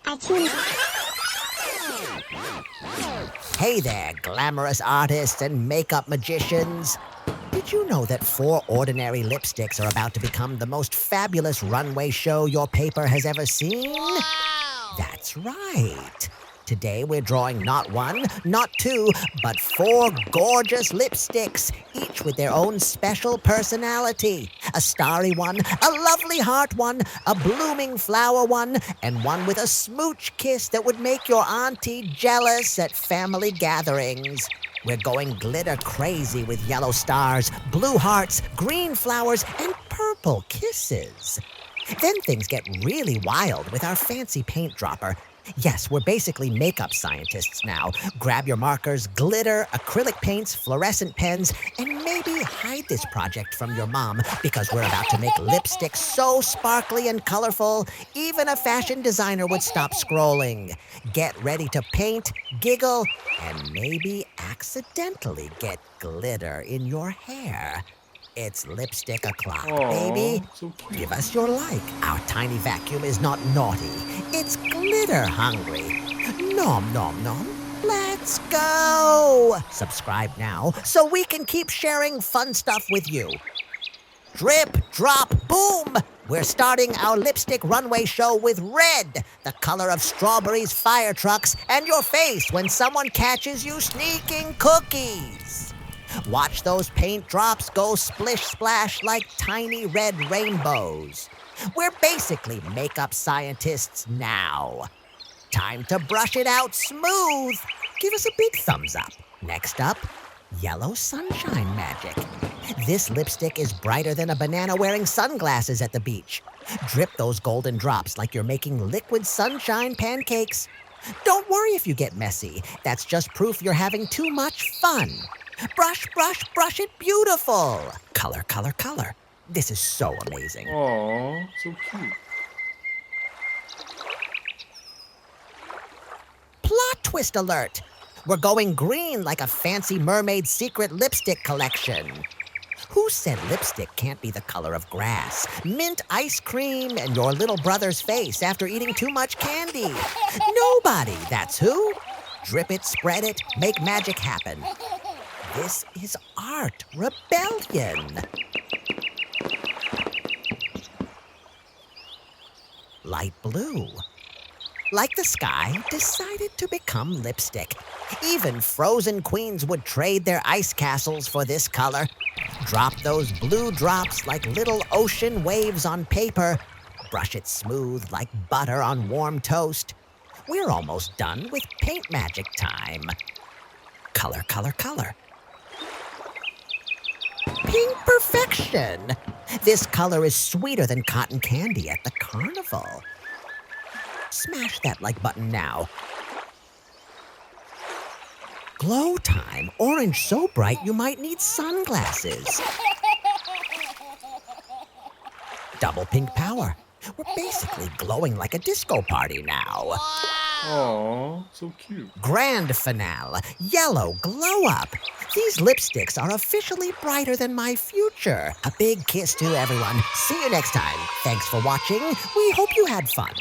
Artoonza. Hey there, glamorous artists and makeup magicians. Did you know that 4 ordinary lipsticks are about to become the most fabulous runway show your paper has ever seen? Wow! That's right. Today we're drawing not 1, not 2, but 4 gorgeous lipsticks, each with their own special personality. A starry one, a lovely heart one, a blooming flower one, and one with a smooch kiss that would make your auntie jealous at family gatherings. We're going glitter crazy with yellow stars, blue hearts, green flowers, and purple kisses. Then things get really wild with our fancy paint dropper. Yes, we're basically makeup scientists now. Grab your markers, glitter, acrylic paints, fluorescent pens, and maybe hide this project from your mom because we're about to make lipstick so sparkly and colorful, even a fashion designer would stop scrolling. Get ready to paint, giggle, and maybe accidentally get glitter in your hair. It's lipstick o'clock, baby. So cute. Give us your like. Our tiny vacuum is not naughty. It's glitter hungry. Nom, nom, nom. Let's go. Subscribe now so we can keep sharing fun stuff with you. Drip, drop, boom. We're starting our lipstick runway show with red, the color of strawberries, fire trucks, and your face when someone catches you sneaking cookies. Watch those paint drops go splish-splash like tiny red rainbows. We're basically makeup scientists now. Time to brush it out smooth. Give us a big thumbs up. Next up, yellow sunshine magic. This lipstick is brighter than a banana wearing sunglasses at the beach. Drip those golden drops like you're making liquid sunshine pancakes. Don't worry if you get messy. That's just proof you're having too much fun. Brush, brush, brush it beautiful. Color, color, color. This is so amazing. Aw, so cute. Plot twist alert. We're going green like a fancy mermaid secret lipstick collection. Who said lipstick can't be the color of grass, mint ice cream, and your little brother's face after eating too much candy? Nobody, that's who. Drip it, spread it, make magic happen. This is art rebellion. Light blue. Like the sky, decided to become lipstick. Even frozen queens would trade their ice castles for this color. Drop those blue drops like little ocean waves on paper. Brush it smooth like butter on warm toast. We're almost done with paint magic time. Color, color, color. Pink perfection. This color is sweeter than cotton candy at the carnival. Smash that like button now. Glow time. Orange so bright you might need sunglasses. Double pink power. We're basically glowing like a disco party now. Aw, so cute. Grand finale. Yellow glow up. These lipsticks are officially brighter than my future. A big kiss to everyone. See you next time. Thanks for watching. We hope you had fun.